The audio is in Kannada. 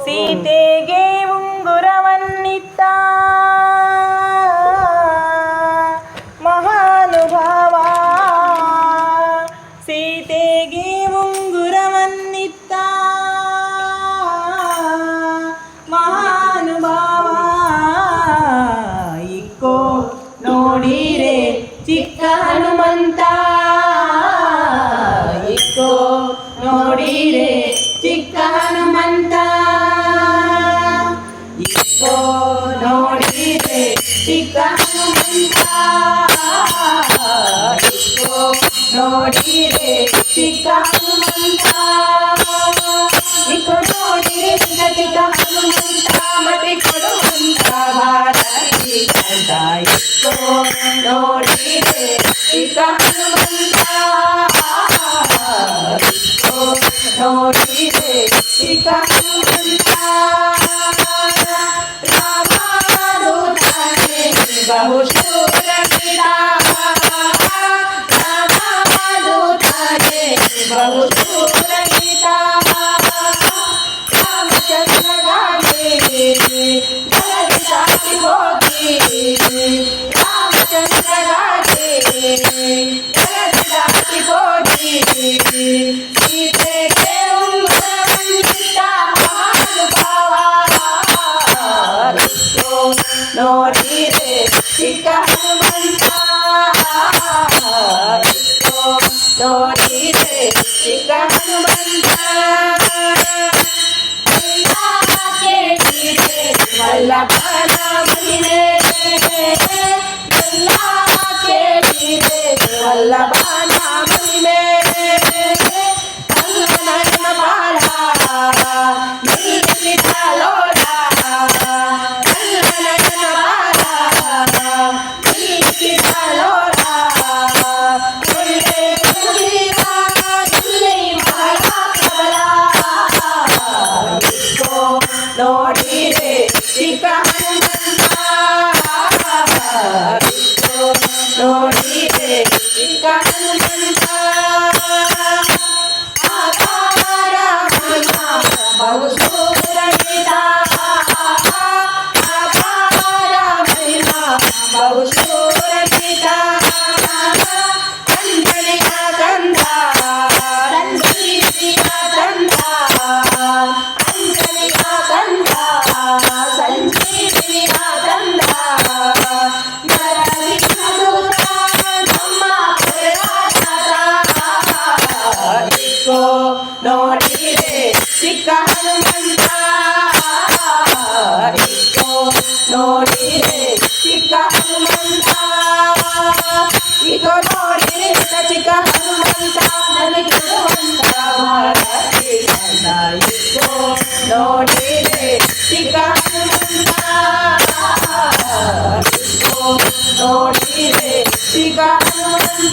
ಸೀತೆಗೆ ಉಂಗುರವನ್ನಿತ್ತ ಮಹಾನುಭಾವ, ಸೀತೆಗೆ ಉಂಗುರವನ್ನಿತ್ತ ಮಹಾನುಭಾವ. ಇಕ್ಕೋ ನೋಡಿರೆ ಚಿಕ್ಕ ಹನುಮಂತ, ಇಕ್ಕೋ ನೋಡಿರೆ ಚಿಕ್ಕ ಹನುಮಂತ, ಇಕ್ಕೋ ನೋಡಿರೆ ಚಿಕ್ಕ ಹನುಮಂತ, ಇಕ್ಕೋ ನೋಡಿರೆ ಚಿಕ್ಕ ಹನುಮಂತ, ಇಕ್ಕೋ ನೋಡಿರೆ ಚಿಕ್ಕ ಹನುಮಂತ, ಮತಿ ಕೊಡುವಂತ ಭಾರತಿ ಕಂಠ, ಇಕ್ಕೋ ನೋಡಿರೆ ಚಿಕ್ಕ ಹನುಮಂತ, ಇಕ್ಕೋ ನೋಡಿರೆ ಚಿಕ್ಕ ಹನುಮಂತ. ರಾಮದೂತನೇ ಬಹುಶೂರ ವೀರ, ರಾಮದೂತನೇ ಬಹುಶೂರ ವೀರ, ರಾಮಚಂದ್ರಗಾಗಿ ಜಗದಿ ಸಾಕಿ ಹೋಗಿ, ರಾಮಚಂದ್ರಗಾಗಿ ಜಗದಿ ಸಾಕಿ ಹೋಗಿ, ಸೀತೆಗೆ ಉಂಗುರವನ್ನಿತ್ತ ಮಹಾನುಭಾವ, ಇಕ್ಕೋ ನೋಡಿರೆ ಚಿಕ್ಕ ಹನುಮಂತ, ಇಕ್ಕೋ ನೋಡಿರೆ ಚಿಕ್ಕ ಹನುಮಂತ. ಎಲ್ಲ ಕೇಳಿದೆ ವಲ್ಲಭನ ಮಹಿಮೆ, ಎಲ್ಲ ಕೇಳಿದೆ ವಲ್ಲಭನ ಮಹಿಮೆ, ನನ್ನ ಬಾಳ ನಿಲ್ಲಿಸಿದಲೋಡ, ನನ್ನ ಬಾಳ ನಿಲ್ಲಿಸಿದಲೋಡ, ಒಳ್ಳೆ ಕುಲೀರ ಇಲ್ಲಿ ಬಹಳ ಪ್ರಬಲ, ಇಕ್ಕೋ ನೋಡಿರೆ ಚಿಕ್ಕ ಹನುಮಂತ, ಇಕ್ಕೋ ನೋಡಿರೆ ಚಿಕ್ಕ ಹನುಮಂತ. ಆಕಾರ ಮಹಿಮ ಬಹುಶೂರ ವೀರ, ಆಕಾರ ಮಹಿಮ ಬಹುಶೂರ ವೀರ, ಕಂದನಿಯ ಕಂದ ಸಂಜೀವಿಯ ಕಂದ, ಅಂಜನಿಯ ಕಂದ ಸಂಜೀವಿಯ ಕಂದ, ನರಸಿಂಹದೂತ ನಮ್ಮ ಪ್ರಯಾತ, ಇಕ್ಕೋ ನೋಡಿರೆ ಚಿಕ್ಕ ಹನುಮಂತ, ಇಕ್ಕೋ ನೋಡಿರೆ ಚಿಕ್ಕ ಹನುಮಂತ, ಇಕ್ಕೋ ನೋಡಿರೆ ಚಿಕ್ಕ ಹನುಮಂತ, ನನಗೆ ಕೊಡುವಂತ ಭಾರತಿ ಕಂಠ, ಇಕ್ಕೋ ನೋಡಿರೆ ಚಿಕ್ಕ ಹನುಮಂತ, ಇಕ್ಕೋ ನೋಡಿರೆ ಚಿಕ್ಕ ಹನುಮಂತ.